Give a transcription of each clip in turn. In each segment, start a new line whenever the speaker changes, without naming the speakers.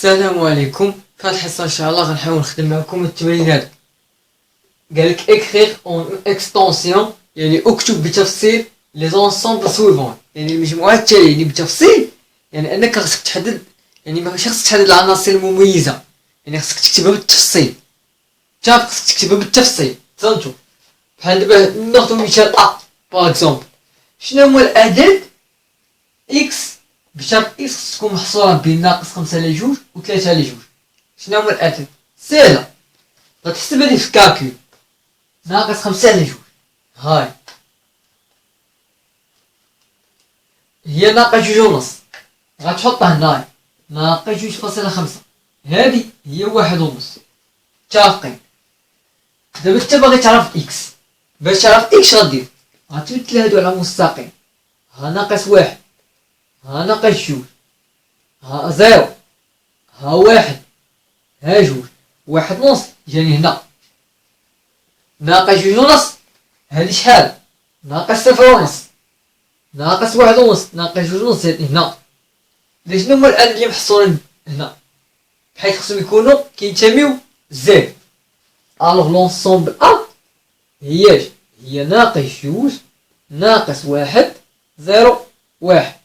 السلام عليكم. في هاد الحصة ان شاء الله غنحاول نخدم معكم التمرين هذا. قالك اكريغ اون اكستونسيون يعني اكتب بتفصيل لي زونسومبل سويفون يعني المجموعات التالية يعني بتفصيل يعني انك خصك تحدد يعني ماشي خصك تحدد العناصر المميزة يعني خصك تكتبها بالتفصيل. خصك تكتبها بالتفصيل فهمتوا بحال دابا ناخدو مثال باغ اكزومبل شنو هو العدد اكس بشرط اكس تكون محصورة بين ناقص 5 على 2 و 3 على 2. شنو هو العدد؟ سهلة غتحسبها لي في الكالكول. ناقص 5 على 2 هاي هي ناقص 2.5 غتحطها هنايا ناقص 2.5 هادي هي 1.5. متفقين؟ دابا انت باغي تعرف اكس باش تعرف اكس غدير غتمثل هادو على مستقيم. ها ناقص 1 ها ناقص 2 ها 0 ها 1 ها 2 1.5 جاني هنا ناقص 2.5 هادي شحال ناقص 0.5 ناقص 1.5 ناقص 2.5 جاتني هنا. شنو هما الأعداد اللي محصورين هنا بحيث خصهم يكونوا كينتميو زد. الوغ لونسومبل هي ناقص 2 ناقص 1 0 1.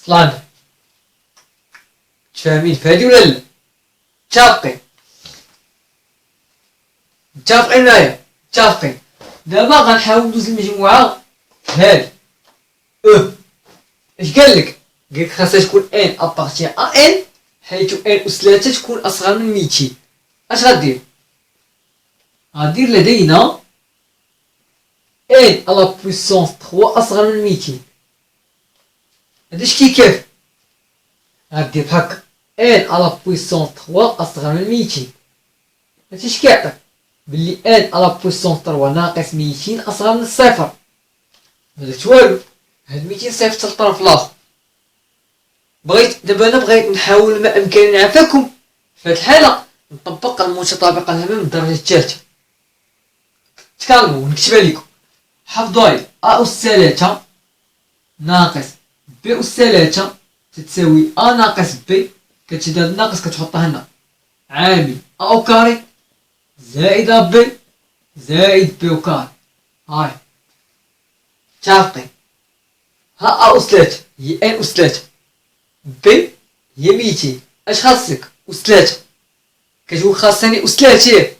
صلان متفاهمين فهادي ولا لا؟ متفقين معايا؟ متفقين. دابا غنحاول ندوز المجموعة هادي اش قالك؟ قالك خاصها تكون ان ابارتيان ا ان حيث ان اس 3 تكون اصغر من 200. اش غدير؟ غدير لدينا ان على بويسونس 3 اصغر من 200. هاداش كيف غدير بهكا ان على بويسونس 3 اصغر من 200. هادشي اش كيعطيك بلي ان على بويسونس 3 ناقص 200 اصغر من الصفر. مدرت والو هاد 200 صيفط للطرف الاخر. دابا انا بغيت نحاول ما امكن نعافاكم في هاد الحاله نطبق المتطابقه الهامه من الدرجه الثالثه. تكلموا ونكتبها لكم. حافظوا علي ا اس 3 ناقص بي اس 3 تتساوي ا ناقص بي. كتشد هاد الناقص كتحطها هنا عامل ا او كاري زائد ا بي زائد بي او كاري. هاي متفقين؟ ها ا اس 3 هي ان اس 3 بي هي 200. اش خاصك؟ اس 3 كتقول خاصني اس 3.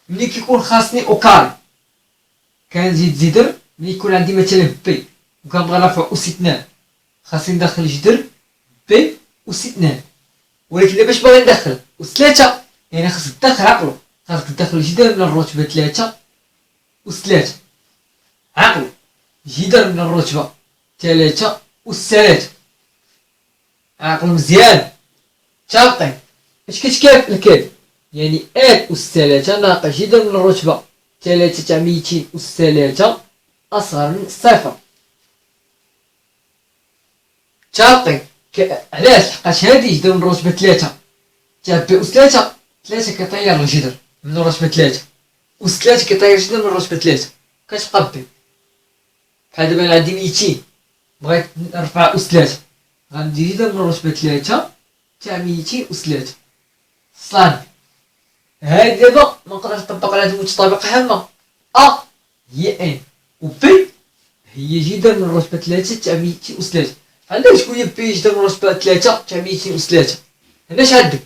ملي كيكون خاصني او كاري كنزيد جذر. ملي يكون عندي مثلا بي وكنبغي نرفع اس 2 خاصني ندخل جذر بي اس 2. ولكن دابا باش باغي ندخل اس 3 يعني خاصك تدخل عقلو خاصك تدخل جذر من الرتبه 3 اس 3. عقلو جذر من الرتبه 3 اس 3. عقلو مزيان. متفقين؟ اش كتكافئ الكلمة يعني ان اس 3 ناقص جذر من الرتبه 3 تاع 200 اس 3 اصغر من صفر. متفقين؟ علاش؟ لحقاش هادي جذر من الرتبه 3 تاع بي اس 3 كيطير الجذر من الرتبه 3 اس 3 كيطير الجذر من الرتبه 3 كتبقى بي. بحال دابا انا عندي 200 بغيت نرفع اس 3 غندير جذر من الرتبه 3 تاع 200 اس 3. صلان هادي دابا منقدرش نطبق على هاد المتطابقة هامة. ا هي ان و بي هي جذر من الرتبة 3 تاع 200 اس 3. عندك شكون هي بي جذر من الرتبة 3 تاع 200 اس 3؟ هنا اش عندك؟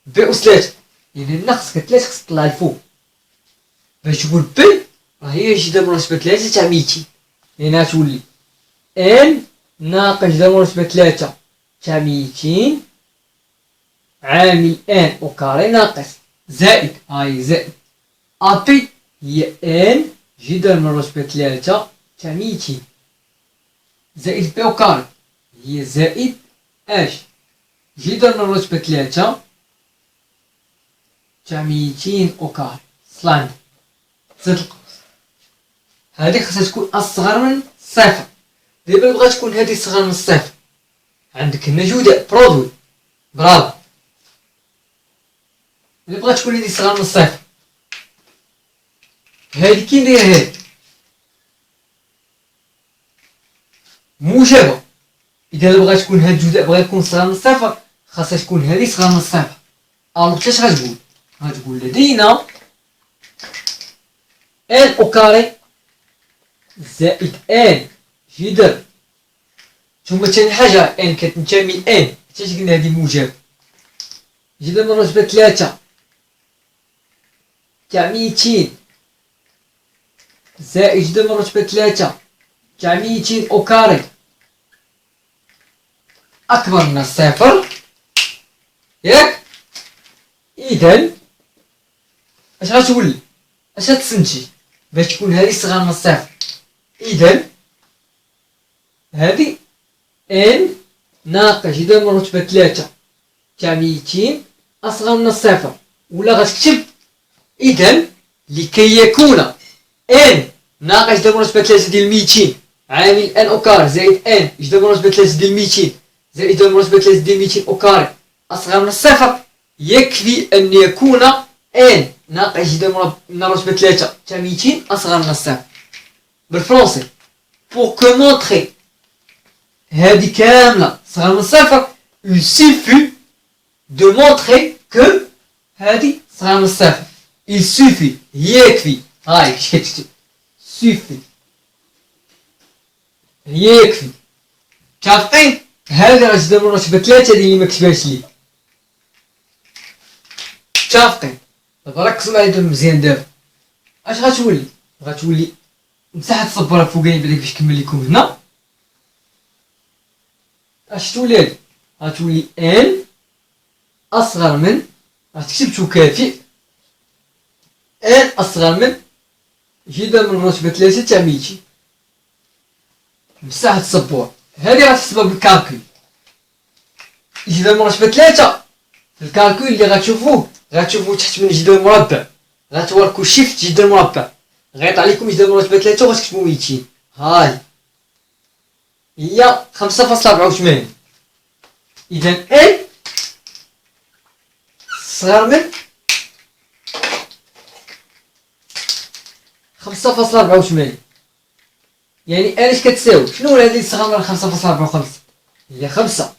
بي اس 3 يعني هنا خصك 3 خصك تطلع الفوق باش تقول بي راه هي جذر من الرتبة 3 تاع 200. يعني غتولي ان ناقص جذر من الرتبة 3 تاع 200 عامل ان او كاري ناقص زائد هاي زائد ا بي هي ان جذر من الرتبة 3 تاع 200 زائد بي او كاري هي زائد اش جذر من الرتبة 3 تاع 200 او كاري. صلان زاد القوس هادي خاصها تكون اصغر من صفر. دابا بغات تكون هادي صغر من الصفر عندك هنا جودة برودوي برافو. إلا بغات تكون هادي صغار من الصفر هادي كي ندير هادي موجبة. إذا بغات تكون هاد الجزء بغا يكون صغار من الصفر خاصها تكون هذه صغار من الصفر. الوغ كيفاش غتقول؟ غتقول لدينا ان او كاري زائد ان جذر، ثم ثاني حاجة ان كتنتمي لان حتى قلنا هذه موجب، جذر من رتبة 3 تاع 200 زائد جذر من رتبة 3 تاع 200 او كاري أكبر من الصفر، ياك؟ إذا اش غتولي؟ اش غتسنتي باش تكون هذه صغار من الصفر؟ إذا هذه ان ناقص جذر من رتبة 3 تاع 200 أصغر من الصفر، ولا غتكتب إذا لكي يكون ان ناقص جذر من رتبة 3 ديال 200 عامل ان او كاري زائد ان جذر من رتبة 3 ديال 200 زائد جذر من رتبة 3 ديال 200 او كاري أصغر من الصفر، يكفي أن يكون ان ناقص جذر من رتبة 3 تاع 200 أصغر من الصفر. بالفرنسي pour que montrer هذه كاملة صغر من الصفر il suffit de montrer que هذه صغر من الصفر. il suffit يكفي، هاي كيش كتكتب suffit يكفي. متفقين؟ هذا راه جذر من رتبة 3 اللي مكتبهاش ليك. متفقين؟ دابا ركزوا معايا دابا مزيان. دابا اش غتولي؟ غتولي مساحة السبورة فوقاني بعدا باش نكمل لكم هنا. اش تولي هادي؟ غتولي ان اصغر من، غتكتب تكافئ ان اصغر من جذر من رتبة 3 تاع 200 مساحة السبورة. هادي غتحسبها بالكالكول. جذر من رتبة 3 في الكالكول اللي غتشوفوه تحت من جذر مربع، غتوركو شيفت جذر مربع، غيطلع لكم جذر من رتبة 3 وغتكتبو 200. هاي هي 5.84. إذا ان صغر من 5.84. يعني ان اش كتساوي؟ شنو هذه اللي صغر من 5.54؟ هي 5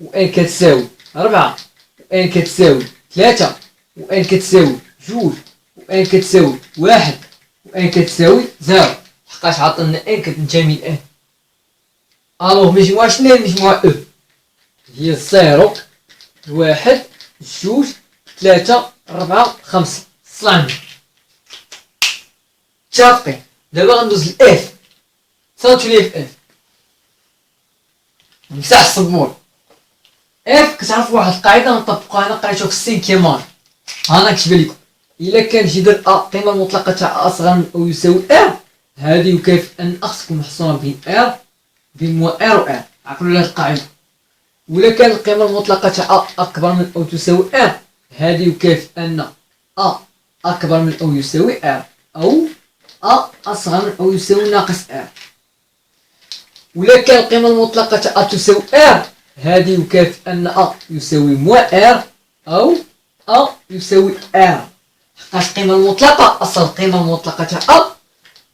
و ان كتساوي 4 و ان كتساوي 3 و ان كتساوي 2 و ان كتساوي 1 و ان كتساوي 0، لحقاش عطلنا ان كتنتمي لان. الوغ مجموعة شنو هي المجموعة او؟ هي 0 1 2 3 4 5. صلاني متفقين؟ دابا غندوز لاف. صنتو لي في اف مساح السبور. اف كتعرف واحد القاعدة نطبقوها، انا قريتها في السينكيام مار، انا نكتبها لكم. الا كان جذر ا القيمة المطلقة تاع ا اصغر من او يساوي ار، هذه يكافئ ان ا خص تكون محصورة بين ار بين موا ار و ار. عقلوا على القاعدة. ولا كان القيمة المطلقة تاع ا اكبر من او تساوي ار، هذه يكافئ ان ا اكبر من او يساوي ار، او ا اصغر من او يساوي ناقص ار. ولا كان القيمة المطلقة تاع ا تساوي ار، هذه يكافئ ان ا يساوي موا ار او ا يساوي ار، حقاش القيمة المطلقة اصل القيمة المطلقة تاع ا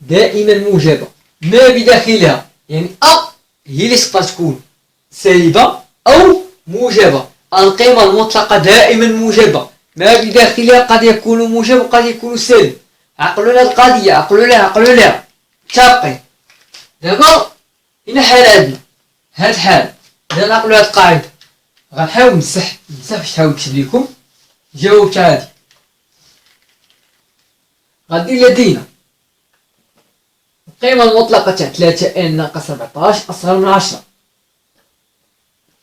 دائما موجبة ما بداخلها، يعني ا هي اللي تقدر تكون سالبة او موجبة. القيمة المطلقة دائما موجبة، ما بداخلها قد يكون موجب وقد يكون سالب. عقلوا لها القضية، عقلوا لها. متفقين؟ دابا هنا حال عندنا هاد الحال. دابا نعقلوا هاد القاعدة. غنحاول نمسح باش نحاول نكتب لكم. جاوبت عادي. غادي لدينا القيمة المطلقة تاع 3 ان ناقص 14 أصغر من 10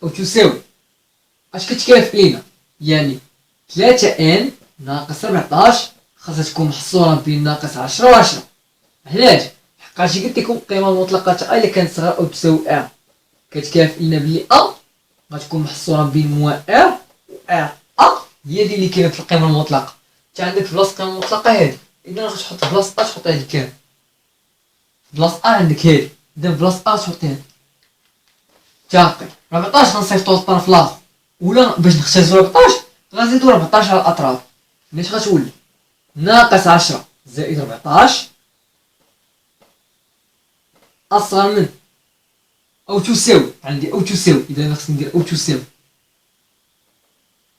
أو تساوي اش كتكافئ لينا؟ يعني 3 ان ناقص 14 خاصها تكون محصورة بين ناقص 10 و 10. علاش؟ حقاش قلت لكم القيمة المطلقة تاع ا إلا كانت صغيرة أو تساوي ا كتكافئ لنا بلي ا غتكون محصورة بين موا ار و ار. ا هي هذه اللي كاينة في القيمة المطلقة. انت عندك في بلاصة القيمة المطلقة هذه، إذا غتحط بلاصة ا تحط هذه كامل. بلاصة ا عندك هذه، إذا بلاصة ا تحط هذه. متفقين؟ 14 غنصيفطو للطرف الآخر، ولا باش نختزلو 14 غنزيدو 14 على الأطراف. ملي غتولي ناقص 10 زائد 14 أصغر من أو تساوي. عندي أو تساوي، إذا أنا خصني ندير أو تساوي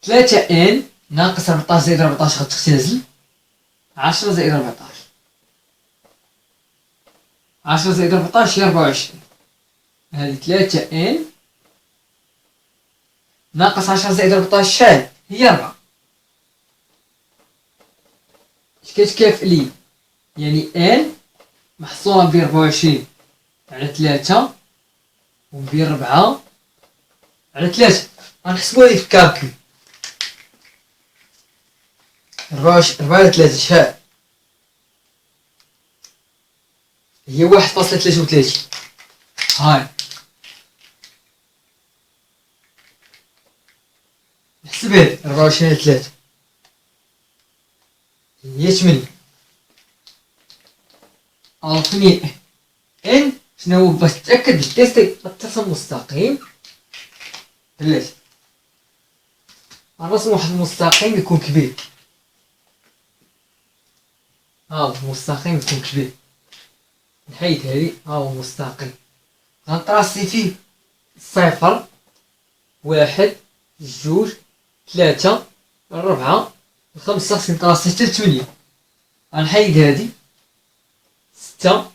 3 ان ناقص 14 زائد 14 غتختزل. 10 زائد 14. 10 زائد 14 هي 24. هذه 3 ان ناقص 10 زائد 14 شحال؟ هي 4. اش كتكافئ لي؟ يعني ان محصورة ب 24 على 3 و ب 4 على 3. غنحسبوها لي في الكالكول. 4 على 3 شحال؟ هي 1.33. هاي نحسب هادي 24 على 3 هي 8. عرفني ان شنو هو باش تتاكد بالتيستي اتصل مستقيم. بلاتي غنرسم واحد المستقيم يكون كبير. ها هو المستقيم يكون كبير. نحيد هادي. ها هو مستقيم غنطراسي فيه 0 1 2 3 4 5. خصني نطراسي حتى 8. غنحيد هادي 6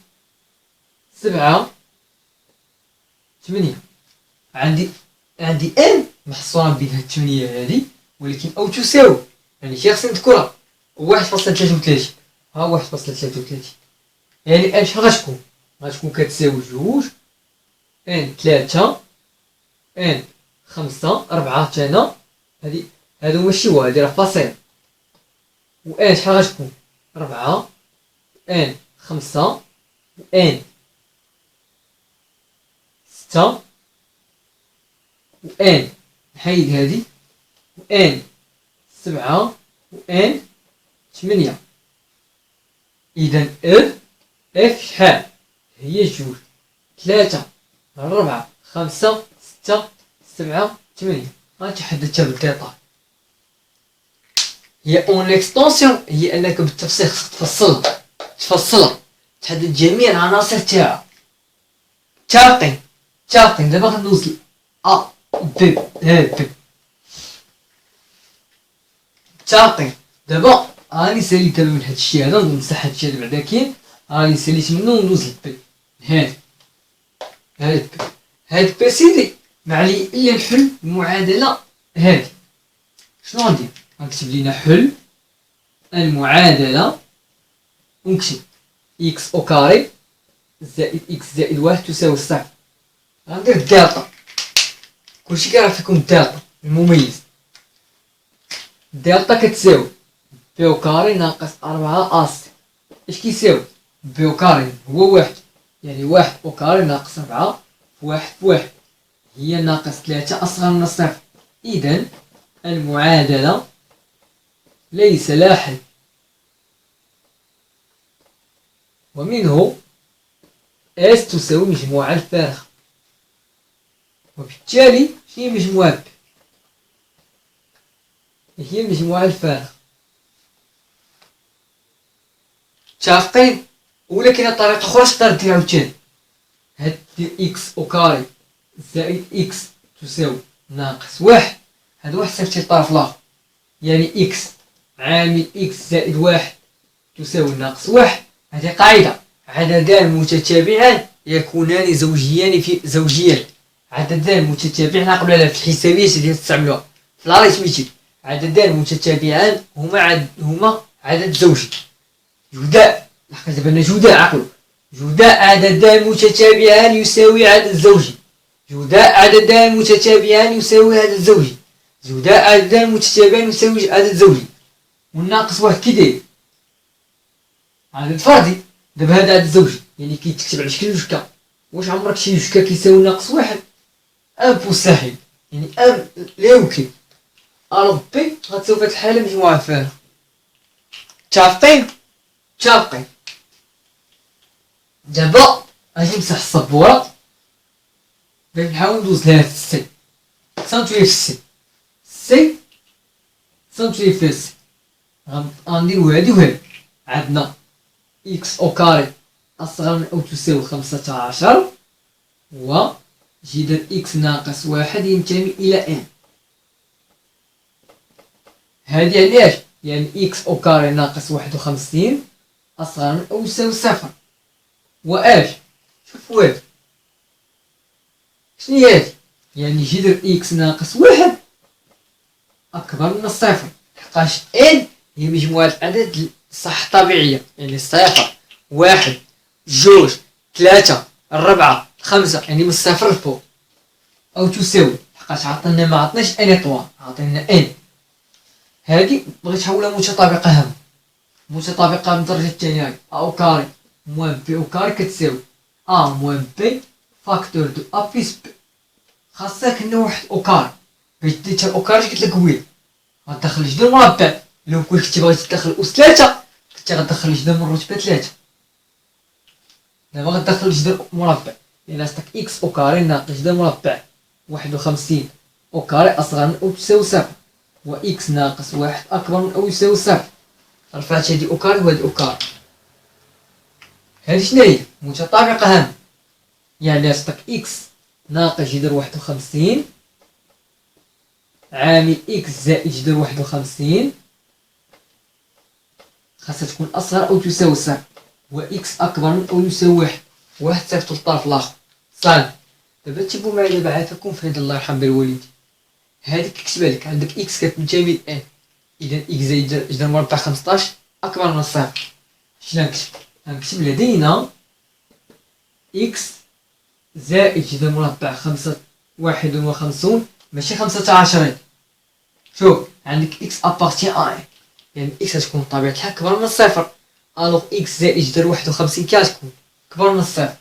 7 8. عندي ان محصورة بين هاد 8 هادي ولكن او تساوي يعني شي خصني نذكرها 1.33. ها 1.33 يعني ان شحال غتكون كتساوي 2 ان 3 ان 5 4 تانا. هادو ماشي هو هادي راه فاصل. و ان شحال غتكون 4 ان 5 و ان 6 و ان نحيد هادي و ان 7 و ان 8. اذا اف شحال؟ هي 2 3 4 5 6 7 8. غنتحدد حتى بالديطاي. هي اون اكستونسيون هي انك بالتفصيل خصك تفصلها تحدد جميع العناصر تاعها. تاقين دابا غندوز ا بي بي تاقين. دابا راني ساليت من هاد الشيء هذا نمسح هاد الشيء اللي بعدا كاين. راني ساليت منه وندوز للبي. هاد بي سيدي معلي الا نحل المعادله هادي. شنو غندير؟ غنكتب لينا حل المعادله ونكتب اكس او كاري زائد اكس زائد 1 تساوي 0. غندير الدالتا. كلشي كيعرف فيكم الدالتا المميز. الدالتا كتساوي بي او كاري ناقص 4 اس. اش كيساوي؟ بي او كاري هو 1 يعني 1 او كاري ناقص 4 في 1 في 1 هي ناقص 3 اصغر من الصفر. اذا المعادله ليس لها حل. ومنه اس تساوي مجموعة الفارغة. وبالتالي هي مجموعة هي المجموعة الفارغة. متفقين؟ ولا كاينة طريقة أخرى تقدر دير عاوتاني. هاد اكس او كاري زائد اكس تساوي ناقص 1. هاد واحد صيفطي للطرف الآخر يعني اكس عامل اكس زائد 1 تساوي ناقص 1. هذه قاعدة. عددان متتابعان يكونان زوجيان. عددان متتابعان نقولوا عليها في الحسابيات اللي تستعملوها في الاريثميتيك. عددان متتابعان هما عدد زوجي. جداء لحقاش دابا جداء عقلوا. جداء عددان متتابعان يساوي عدد زوجي. جداء عددان متتابعان يساوي عدد زوجي. جداء عددان متتابعان يساوي عدد زوجي. والناقص واحد كي داير؟ عدد فردي. دابا هذا عدد زوجي يعني كيتكتب على شكل جوجكا. واش عمرك شي جوجكا كيساوي ناقص 1؟ امبوسيبل يعني لا يمكن. الوغ بي غتساوي في هاد الحالة مجموعة فارغة. متفقين؟ دابا غادي نمسح السبورة باش نحاول ندوز لهاد السي. صنتو لي في السي صنتو لي في السي. غنديرو هادي وهادي. عندنا اكس او كاري اصغر من او تساوي 15 و جذر اكس ناقص 1 ينتمي الى ان. هادي علاش؟ يعني إكس أو كاري ناقص 51 أصغر من أو يساوي صفر. وآش؟ شوف واد شنو هادي؟ يعني جذر إكس ناقص 1 أكبر من الصفر، لحقاش إن هي مجموعة الأعداد صح طبيعية، يعني صفر 1 2 3 4 5، يعني من الصفر لفوق. أو تساوي، لحقاش عطينا ما عطناش ان إطوال، عطينا ان. هادي بغيت نحولها متطابقة هامة، متطابقة من الدرجة الثانية. أو كاري موان بي أو كاري كتساوي أ موان بي فاكتور دو أ بلس بي. خاصك نوحد أو كاري، باش ديت الأو كاري قلت لك ويل غتدخل جذر مربع. لو كنتي بغيتي تدخل أس 3 كنتي غتدخل جذر من الرتبة 3. دابا غتدخل جذر مربع، لأن خاصك إكس أو كاري ناقص جذر مربع 51 أو كاري أصغر من أو تساوي صفر، و إكس ناقص 1 أكبر من أو يساوي صفر. رفعت هادي أو كاري وهادي أو كاري. هادي شناهي؟ متطابقة هامة، يعني خاصك إكس ناقص جذر 51 عامل إكس زائد جذر 51 خاصها تكون أصغر أو تساوي صفر، و إكس أكبر من أو يساوي 1. واحد صيفطو للطرف الآخر. صافي. دابا تبعوا معايا دابا عافاكم في هاد الله يرحم بالوالدين. هادي كتكتبها لك، عندك إكس كتنتمي لإن، إذا إكس زائد جذر مربع 15 أكبر من الصفر. شنو غنكتب؟ غنكتب لدينا إكس زائد جذر مربع 51 ماشي 15. شوف عندك إكس أبارتي أ، يعني إكس غتكون بطبيعة الحال كبر من الصفر، ألوغ إكس زائد جذر 51 كتكون كبر من الصفر.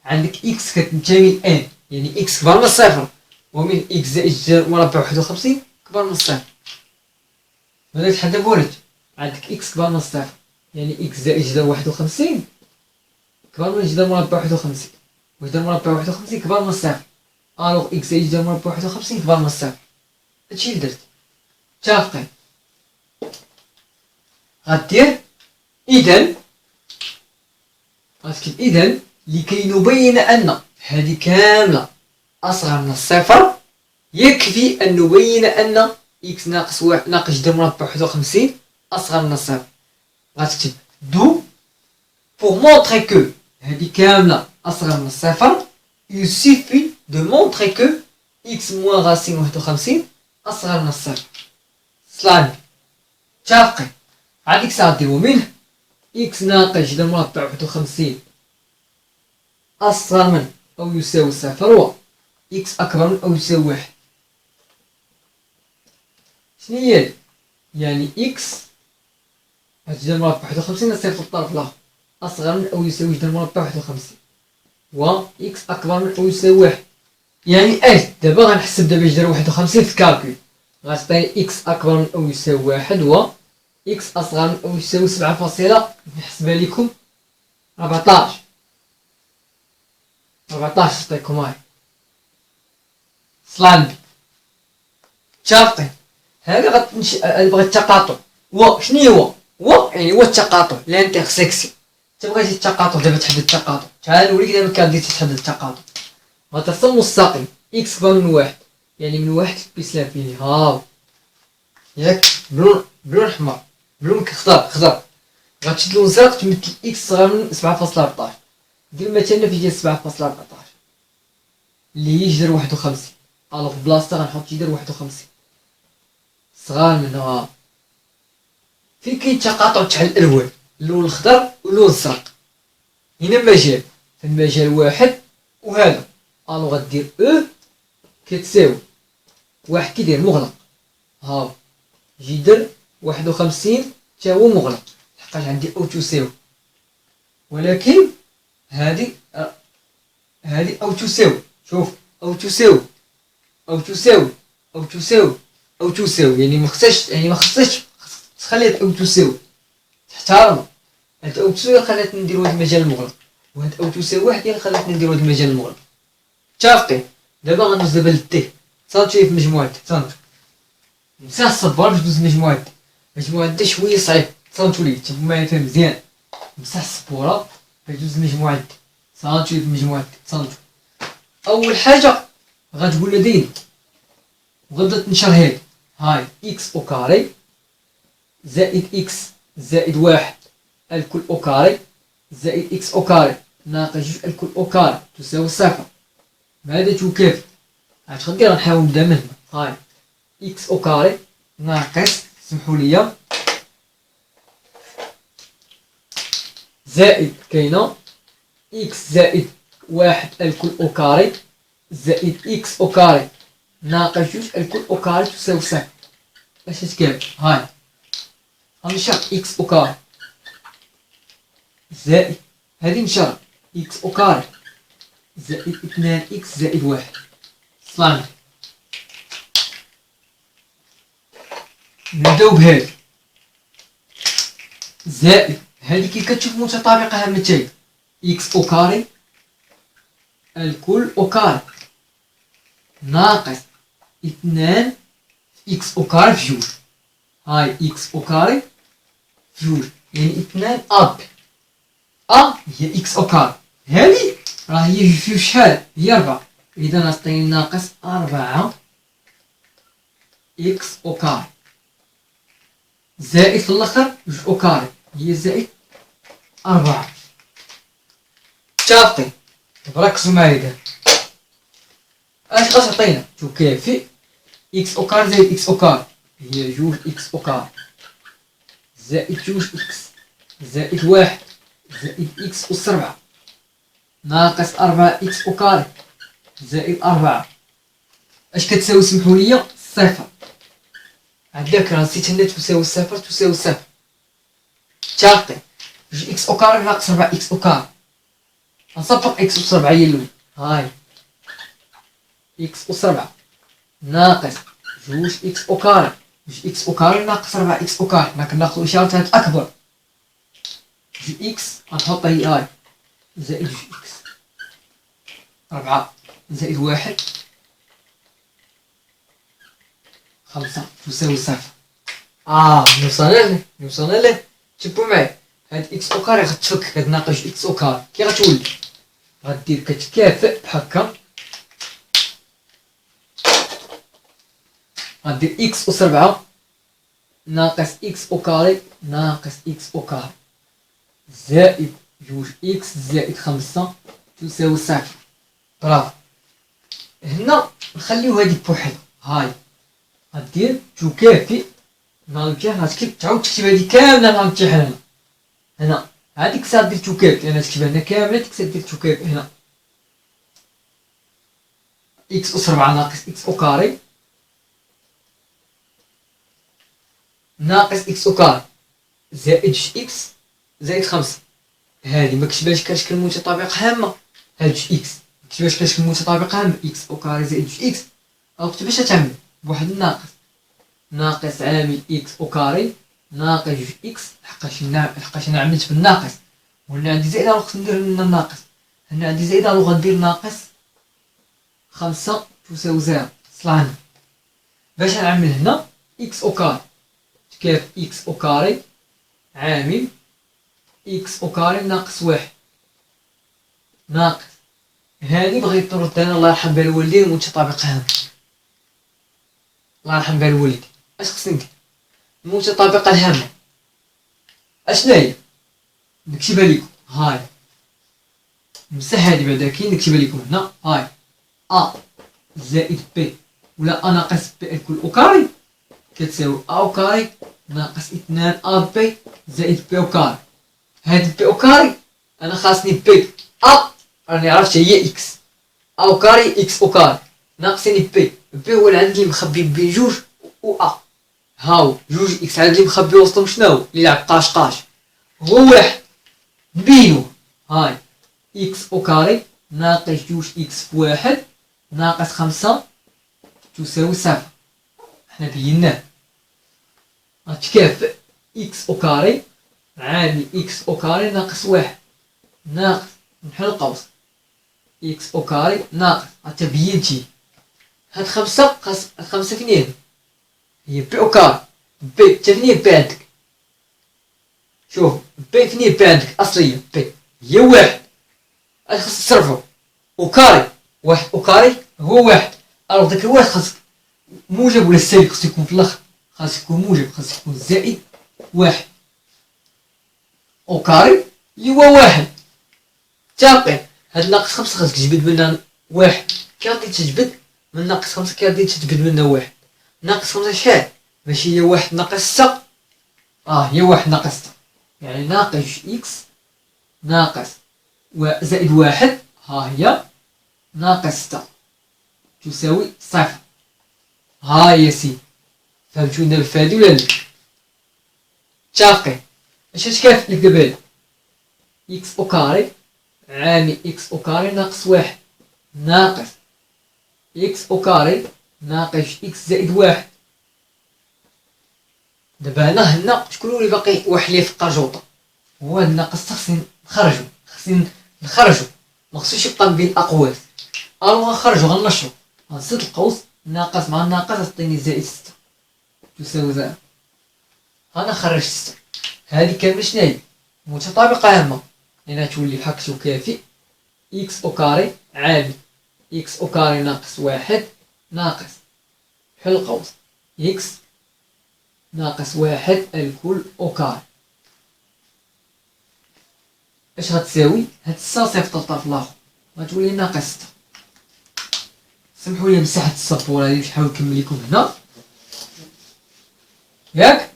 عندك إكس كتنتمي لإن، يعني إكس كبر من الصفر، ومن إكس زائد جذر مربع 51 كبر من الصفر. ماذا يتحدى بولد؟ عندك إكس كبر من الصفر، يعني إكس زائد جذر 51 كبر من جذر مربع 51، وجذر مربع 51 كبر من الصفر، ألوغ إكس زائد جذر مربع 51 كبر من الصفر. هادشي اللي درت. متفقين؟ غدير إذن غتكتب إذن لكي نبين أن هذه كاملة أصغر من الصفر، يكفي أن نبين أن إكس ناقص واحد ناقص جذر مربع 51 أصغر من الصفر. غتكتب دو pour montrer que هذه كاملة أصغر من الصفر، il suffit de montrer que x moins racine 51 أصغر من الصفر. سلامي. متفقين؟ عندك ساعة ديرو منه إكس ناقص جذر مربع 51 أصغر من أو يساوي صفر، و إكس أكبر من أو يساوي 1. شنو هي؟ يعني إكس جذر مربع 51 صفر في الطرف الآخر أصغر من أو يساوي جذر مربع 51، و إكس أكبر من أو يساوي 1. يعني أش دابا غنحسب دابا جذر 51 في الكالكول، غتعطيني إكس أكبر من أو يساوي 1 و إكس أصغر من أو يساوي 7 نحسبها لكم 14 عطيكم هاي. سلامبي. متفقين؟ هذا بغيت التقاطع. شنو هو يعني هو التقاطع لانترسيكسيون. انت بغيتي التقاطع دابا تحدد التقاطع، تعال نوريك دابا كيفاش تحدد التقاطع. غترسم مستقيم إكس كبر من 1، يعني من 1 بلس لانفيني. هاو ياك بلون حمر، بلون خضر. غتشد لون زرق تمثل إكس صغر من 7.14. دير مثلا في جهة 7.14 اللي هي جذر 51. الوغ بلاصتها غنحط جذر 51 صغار منها. فين كاين تقاطع تاع الالوان، اللون الخضر واللون الزرق. هنا مجال، في المجال واحد وهذا، الوغ غدير او كتساوي واحد كيدير مغلق. هاو جذر 51 تا هو مغلق، لحقاش عندي او تساوي، ولكن هادي أو تساوي. شوف أو تساوي يعني ما خصهاش تخليها أو تساوي، تحترم. هاد أو تساوي خلاتني نديرو هاد المجال المغلق، وهاد أو تساوي واحد هي اللي خلاتني نديرو هاد المجال المغلق. متفقين؟ دابا غندوز دابا للتي. تصنتي في مجموعة تي، تصنت نسى الصبر باش دوز مجموعة تي. مجموعة تي شوية صعيب، تصنتو ليه تبقوا معايا فيها مزيان. مسح السبورة باش دوز مجموعة تي. صنتو في مجموعة تي، تصنتو. أول حاجة غتقول لدينا وغدا تنشر هادي. هاي إكس أو كاري زائد إكس زائد واحد الكل أو كاري زائد إكس أو كاري ناقص جوج الكل أو كاري تساوي صفر. ماذا تكافئ؟ غادي نحاول نبدا من هنا. هاي إكس أو كاري ناقص سمحوليا زائد كاينة إكس زائد واحد الكل أو كاري زائد إكس أو كاري ناقص جوج الكل أو كاري تساوي صفر. اش تكافئ؟ هاي غنشرح إكس أو كاري زائد هادي نشرح إكس أو كاري زائد 2 إكس زائد واحد. صلاني نبداو بهادي زائد هادي كي كتشوف متطابقة هامتين إكس أو كاري الكل أو كاري ناقص 2 إكس أو كاري في جوج. هاي إكس أو كاري في جوج يعني 2 أب هي إكس أو كاري. هادي راه هي في شحال؟ هي 4. إذا غتعطيني ناقص 4 إكس أو كاري زائد في الآخر جوج أو كاري هي زائد 4. تشافطي ركزوا معايا دابا اش غتعطينا؟ تكافئ إكس أو كاري زائد إكس أو كاري هي جوج إكس أو كاري زائد جوج إكس زائد واحد زائد إكس أس 4 ناقص 4 إكس أو كاري زائد 4. اش كتساوي؟ سمحوليا صفر. عندك راه نسيت هنا تساوي صفر تساوي صفر. تشافطي جوج إكس أو كاري ناقص 4 إكس أو كاري غنصفق إكس أس 4 هي الأولى. هاي إكس أس 4 ناقص جوج إكس أو كاري جوج إكس أو كاري ناقص 4 إكس أو كاري. حنا كناخدو إشارة هاد الأكبر جوج إكس غنحط هي هاي زائد جوج إكس 4 زائد واحد 5 تساوي صفر. نوصلنا ليه شوفوا معايا هاد إكس أو كاري غتفك كتناقش جوج إكس أو كاري كي غتولي غدير كتكافئ بحكا غدير إكس أس 4 ناقص إكس أو كاري ناقص إكس أو كاري زائد جوج إكس زائد 5 تساوي صفر. برافو. هنا نخليو هادي بوحدها. هاي غدير تكافئ غتكتب تعاود تكتب هادي كاملة مع الامتحان هنا هاديك الساعة دير تكافئ أنا تكتبها هنا كاملة ديك الساعة دير تكافئ هنا إكس أس 4 ناقص إكس أو كاري ناقص إكس أو كاري زائد جوج إكس زائد 5. هادي مكتبهاش كشكل متطابق هامة. هاد جوج إكس مكتبهاش كشكل متطابق هامة إكس أو كاري زائد جوج إكس أو كتبهاش تعمل بواحد الناقص ناقص عامل إكس أو كاري ناقص جوج إكس لحقاش أنا عملت بالناقص وهنا عندي زائد الوغ ندير هنا الناقص هنا عندي زائد الوغ غندير ناقص 5 تساوي 0. صلعنا باش نعمل هنا إكس أو كاري تكافئ إكس أو كاري عامل إكس أو كاري ناقص واحد ناقص هادي بغيت نرد أنا الله يرحم بها الوالدين متطابق هام. الله يرحم بها الوالدين اش خصني ندير؟ المتطابقة الهامة اشنا هي؟ نكتبها لكم. هاي نمسح هادي بعدا كي نكتبها لكم هنا. هاي أ زائد بي ولا أ ناقص بي الكل أو كاري كتساوي أ أو كاري ناقص 2 أ بي زائد بي أو كاري. هاد بي أو كاري أنا خاصني بي أ راني عرفت هي إكس أو كاري إكس أو كاري ناقصني بي هو العدد اللي مخبي بين جوج و أ. هاو جوج إكس العدد اللي مخبي وسطهم شناهو اللي لعب قاش هو واحد نبينو. هاي إكس أو كاري ناقص جوج إكس في واحد ناقص 5 تساوي صفر. حنا بيناه غتكافئ إكس أو كاري عامل إكس أو كاري ناقص واحد ناقص نحل القوس إكس أو كاري ناقص حتى بينتي هاد 5 هاد 5 فين هي بي أو كاري بي تا فين هي بي عندك؟ شوف بي فين هي بي عندك أصلية بي هي واحد اش خاصك تصرفو أو كاري واحد أو كاري هو واحد. ألوغ داك الواحد خاصك موجب ولا سالب؟ خاص يكون في الاخر، خاص يكون موجب، خاص يكون زائد واحد. او كاري اللي هو واحد. متفقين؟ هاد ناقص خمسة خاصك تجبد منها واحد، كيغادي تجبد من ناقص خمسة كيغادي تجبد منها واحد. ناقص خمسة شحال؟ ماشي هي واحد ناقص ستة؟ هي واحد ناقص ستة، يعني ناقص اكس ناقص زائد واحد، ها هي ناقص ستة تساوي صفر. ها يا سيدي، فهمتو دابا فهادي ولا لا؟ متفقين؟ اش تكافئ لك دابا هادي؟ اكس او كاري عامل اكس او كاري ناقص واحد ناقص اكس او كاري ناقص اكس زائد واحد. دابا هنا شكون اللي باقي واحد اللي في القرجوطه؟ هو هاد الناقص خصني نخرجو، مخصوش يبقى بين الاقواس. غنخرجو غنشرو، غنسد القوس ناقص مع الناقص عطيني زائد ستة تساوي زيرو. انا خرجت ستة، هادي كامل شناهي؟ متطابقة هامة، لأنها تولي بحال تكافئ إكس أو كاري عامل إكس أو كاري ناقص واحد ناقص حل القوس إكس ناقص واحد الكل أو كاري. اش غتساوي؟ هاد ستة صيفط للطرف الآخر غتولي ناقص ستة. سمحولي مساحة السبورة هادي باش نحاول نكمل لكم هنا، ياك؟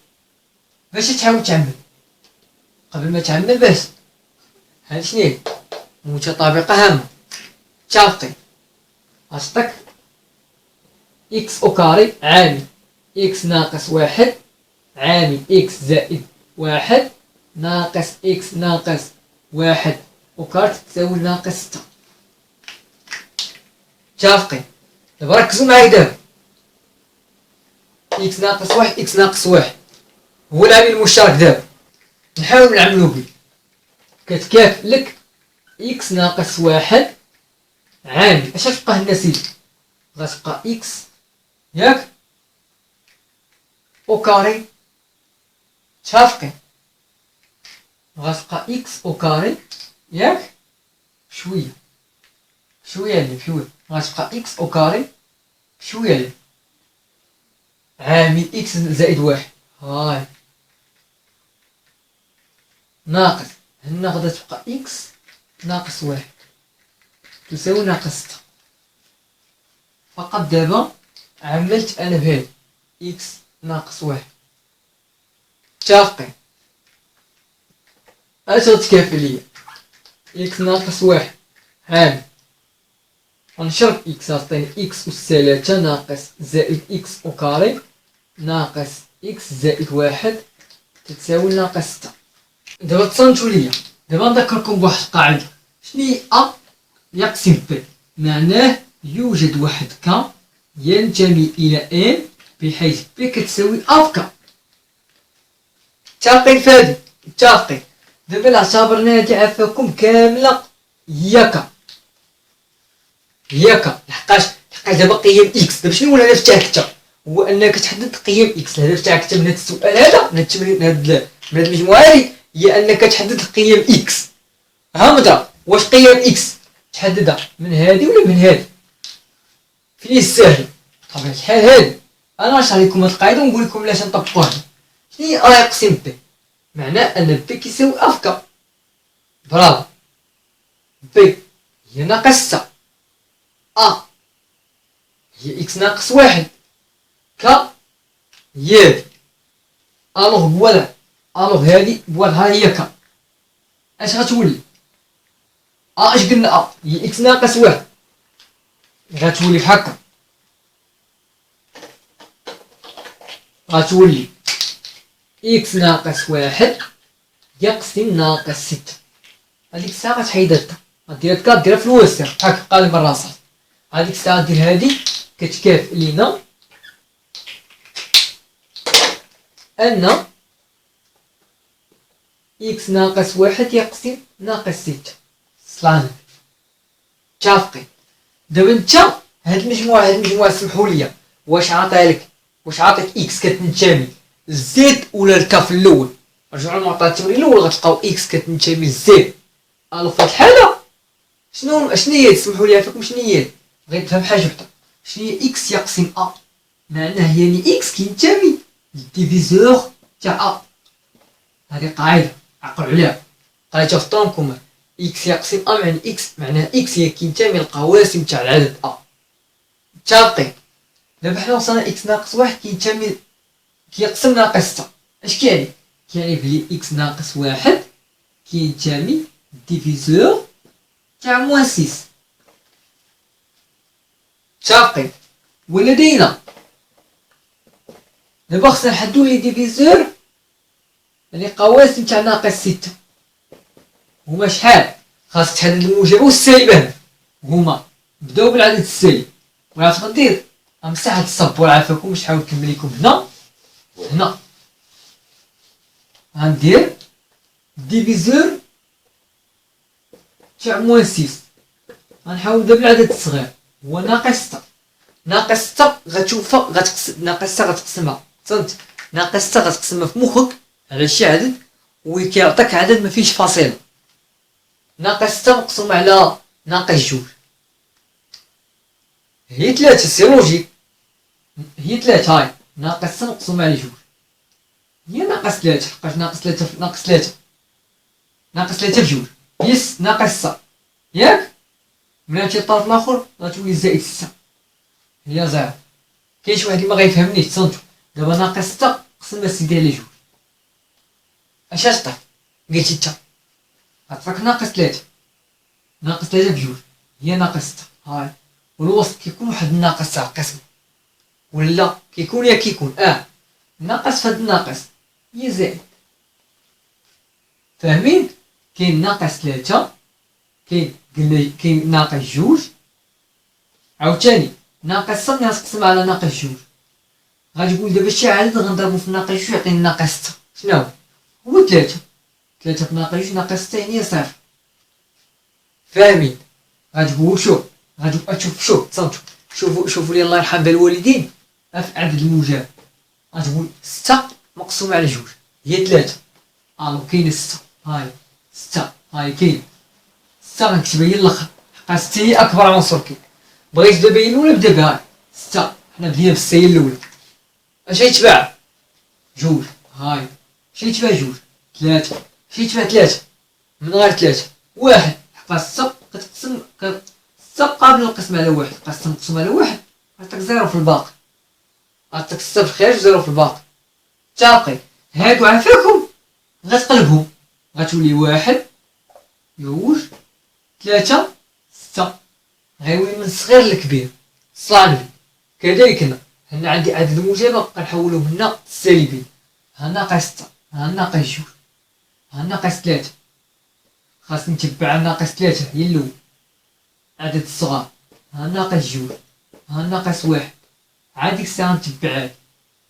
باش تحاول تعمل قبل ما تعمل باش هاد شناهي؟ متطابقة هامة. متفقين؟ غتعطيك إكس أو كاري عامل إكس ناقص واحد عامل إكس زائد واحد ناقص إكس ناقص واحد أو كاري تساوي ناقص ستة. متفقين؟ دابا ركزو معايا دابا، إكس ناقص واحد إكس ناقص واحد هو العامل المشترك. دابا نحاول نعملو به، كتكافئ لك إكس ناقص واحد عامل اش غتبقى النتيجة؟ غتبقى إكس ياك أو كاري. متفقين؟ غتبقى إكس أو كاري ياك بشوية اللي بشوية، غتبقى إكس أو كاري بشوية اللي عامل إكس زائد واحد هاي ناقص هنا غادا تبقى إكس ناقص واحد تساوي ناقص ستة. فقط دابا عملت أنا بهاد إكس ناقص واحد. متفقين؟ اش غتكافئ ليا؟ إكس ناقص واحد عامل غنشرب إكس غتعطيني إكس أس ثلاثة ناقص زائد إكس أو كاري ناقص إكس زائد واحد تتساوي ناقص ستة. دابا تصنتو ليا، دابا نذكركم بواحد القاعدة. شني أ يقسم ب؟ معناه يوجد واحد ك ينتمي إلى إن بحيث ب كتساوي أ ك. متفقين فهادي؟ متفقين. دابا اعتبرنا هادي عفاكم كاملة هي ك، لحقاش دابا قيم إكس. دابا شنو هو الهدف تاعك انت؟ هو انك تحدد قيم إكس. الهدف تاعك انت من هاد السؤال هذا، من هاد التمرين، من هاد المجموعة هادي، هي انك تحدد قيم إكس. هامدا واش قيم إكس تحددها من هادي ولا من هادي؟ فين السهل؟ بطبيعة الحال هادي. انا غنشرح لكم هاد القاعدة ونقول لكم علاش نطبقوها. شنو هي أ يقسم ب؟ معناه ان ب كيساوي أ في ك. برافو. ب هي ناقص ستة، أ هي إكس ناقص واحد، ك هي هادي. ألوغ فوالا، هادي فوالا ها هي ك. اش غتولي؟ اش قلنا؟ هي إكس ناقص واحد، غتولي بحال هكا، غتولي إكس ناقص واحد يقسم ناقص ستة. هاديك الساعة غتحيدها هكا، غدير هكا ديرها في الوسط بحال قالب الراسات. هاديك الساعة دير هادي كتكافئ لينا أن إكس ناقص واحد يقسم ناقص ستة. صلانا متفقين؟ دابا نتا هاد المجموعة سمحوليا واش عاطيك إكس كتنتمي للزد ولا الكا في الأول؟ رجعوا للمعطى التمرين الأول غتلقاو إكس كتنتمي للزد. ألو في هاد الحالة شنو هي؟ سمحولي عافاكم شنو هي؟ بغيت نفهم حاجة وحدة. شنو هي إكس يقسم أ؟ معناه يعني إكس كينتمي للديفيزور تاع أ. هذه قاعدة عقلوا عليها، قريتها في طون كومون. إكس يقسم أ معنى إكس، معناه إكس هي كينتمي للقواسم تاع العدد أ. متفقين؟ دابا حنا وصلنا إكس ناقص واحد كينتمي كيقسم ناقص ستة. اش كيعني؟ كيعني بلي إكس ناقص واحد كينتمي للديفيزور تاع موان سيس. متفقين؟ ولدينا دابا خصنا نحدو لي ديفيزور يعني قواسم تاع ناقص ستة. هما شحال؟ خاصك تحدد الموجبة والسالبة. هما بداو بالعدد السالب، وعرفت غدير غنمسح هاد السبورة عافاكم باش نحاول نكمل لكم هنا غندير ديفيزور تاع موان سيس. غنحاول نبدا بالعدد الصغير هو ناقص ستة. ناقص ستة غتشوفها ناقص ستة غتقسمها، فهمت؟ ناقص ستة غتقسمها في مخك على شي عدد وكيعطيك عدد ما فيهش فاصلة. ناقص ستة مقسوم على ناقص جوج هي تلاتة، سي لوجيك. هي تلاتة، هاي ناقص ستة مقسوم على جوج هي ناقص تلاتة، حقاش ناقص تلاتة في ناقص تلاتة، ناقص تلاتة في جوج يس ناقص ستة، ياك؟ ملي غتمشي للطرف الآخر غتولي زائد ستة هي زيرو. كاين شي واحد لي ما غيفهمنيش، تصنتو دابا ناقص ستة قسم سيدي على جوج اش غتعطيك؟ قلتي انت غتعطيك ناقص تلاتة. ناقص تلاتة في جوج هي ناقص ستة، هاي والوسط كيكون واحد الناقص تاع القسمة ولا كيكون يا كيكون ناقص فهاد الناقص هي زائد. فاهمين؟ كاين ناقص تلاتة، كاين ناقص جوج، عاوتاني ناقص ستة ملي غتقسم على ناقص جوج غادي تقول دابا شي عدد غنضربو في ناقص جوج يعطيني ناقص ستة. شنو هو؟ تلاتة. تلاتة في ناقص جوج ناقص ستة يعني صفر. فاهمين؟ غتقول شوف تصنتو شوفوا لي الله يرحم بالوالدين في عدد الموجب غتقول ستة مقسوم على جوج هي تلاتة. الو كاينه ستة، هاي ستة، هاي كاين ستة غنكتبها هي الاخر حقا ستة هي اكبر عنصر كاين. بغيت نبدا بين الاولى نبدا بها ستة، حنا بدينا بالستة هي الاولى. اش غيتبع؟ جوج، هاي اش غيتبع؟ جوج. تلاتة اش غيتبع؟ تلاتة من غير تلاتة واحد، حقا ستة كتقسم ستة قابل القسم على واحد، حقا ستة مقسوم على واحد عطاك زيرو في الباقي، عطاك ستة في الخارج زيرو في الباقي. متفقين؟ هادو عافاكم غتقلبهم غتولي واحد جوج تلاتة ستة، غيولي من الصغير للكبير صالبي. كذلك هنا عندي عدد موجبة غنحولهم هنا سالبين، ها ناقص ستة، ها ناقص جوج، ها ناقص تلاتة. خاصني نتبع ناقص تلاتة هي الأول عدد الصغار، ها ناقص جوج، ها ناقص واحد، عاد ديك الساعة نتبع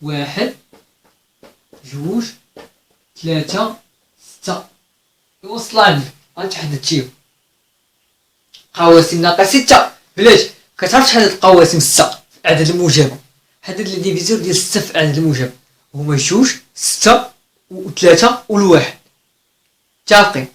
واحد جوج تلاتة ستة يوصل عندي غنتحدد شيهم. قواسم ناقص ستة بلاش كتعرف تحدد قواسم ستة في عدد الموجب، حدد لي ديفيزور ديال ستة في عدد الموجب هما جوج ستة وثلاثة والواحد. متفقين؟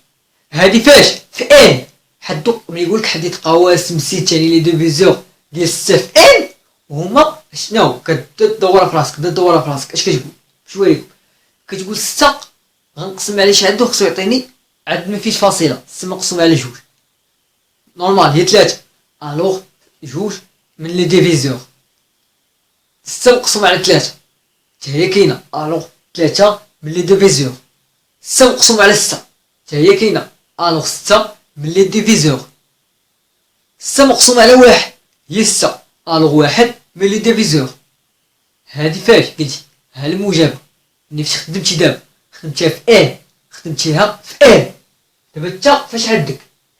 هادي فاش في ان حدو ملي يقولك حدد قواسم ستة يعني لي ديفيزور ديال ستة في ان هما شنو كدور في راسك دور في راسك اش كتقول بشويه كتقول ستة غنقسم على شي عدد خصو يعطيني عدد ما فيش فاصله، ستة مقسوم على جوج نورمال هي تلاتة، الوغ جوج من لي ديفيزور ستة مقسوم على تلاتة حتى هي كاينه، الوغ تلاتة من لي ديفيزور ستة مقسوم على ستة حتى هي كاينه، الوغ ستة من لي ديفيزور ستة مقسوم على واحد هي ستة، الوغ واحد من لي ديفيزور. هادي فاش قلتي ها الموجبة ملي فاش خدمتي دابا خدمتيها في ان خدمتيها في ان دابا انت فاش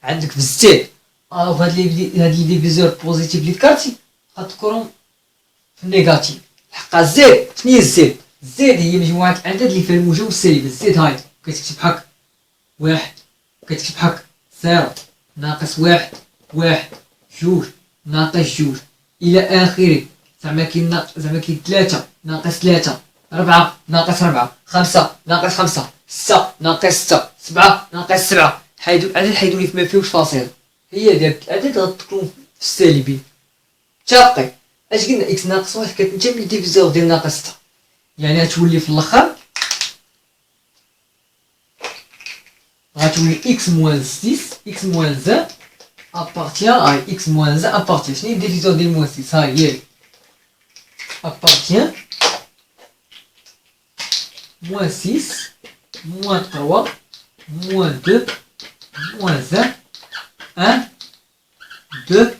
عندك في الزد، الوغ هاد لي ديفيزور بوزيتيف لي ذكرتي غتذكرهم في النيجاتيف. حقا الزد شنو هي الزد؟ الزد هي مجموعة الأعداد اللي فيها الموجب والسالب. الزد هاي كتكتب هكا واحد، كتكتب هكا زيرو ناقص واحد واحد جوج ناقص جوج إلى آخره. زعما كاين تلاتة ناقص تلاتة، ربعة ناقص ربعة، خمسة ناقص خمسة، ستة ناقص ستة، سبعة ناقص سبعة. حيدو العدد حيدولي ما فيهوش فاصلة، هي ديال الأعداد غتكون في السالبين. متفقين؟ اش قلنا اكس ناقص واحد كتنتمي للديفيزور ديال ناقص 6، يعني غتولي في الاخر غتولي اكس موان 6 اكس موان زان ابارتيان اي اكس موان زان ابارتيان. شنو هي الديفيزور ديال موان 6؟ ها هي ابارتيان moins 6, moins 3, moins 2, moins 1, 1, 2,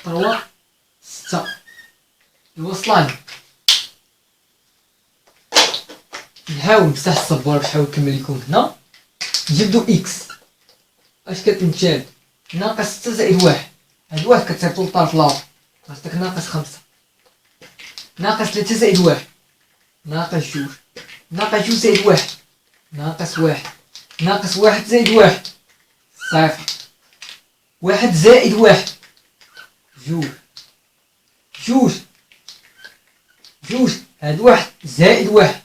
3, 6. يوصلاني. نحاول نفتح الصبور باش نحاول نكمل لكم هنا. نجبدو اكس اش كتنتمي ناقص 6 زائد 1. هاد واحد كتصيفطو للطرف الاخر غتعطيك ناقص 5. ناقص 3 زائد 1 ناقص 2. ناقص 2 زائد 1 ناقص 1. ناقص 1 زائد 1 صفر. 1 زائد 1 جوج. جوج جوج. هاد 1 زائد 1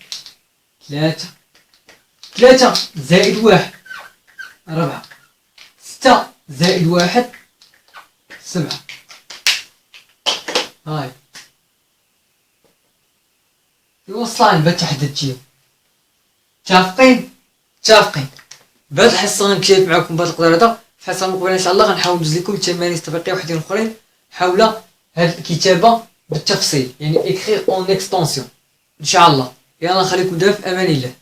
3. 3 زائد 1 4. 6 زائد 1 7. هاي يوصلان بهاد التحديات. متفقين؟ متفقين. بهاد الحصه غنمشي معكم بهاد القدر هذا. في الحصه المقبله ان شاء الله غنحاول ندوز لكم تمارين تطبيقيه وحدين اخرين حول هاد الكتابه بالتفصيل، يعني écrire en extension ان شاء الله. يلا نخليكم دابا في امان الله.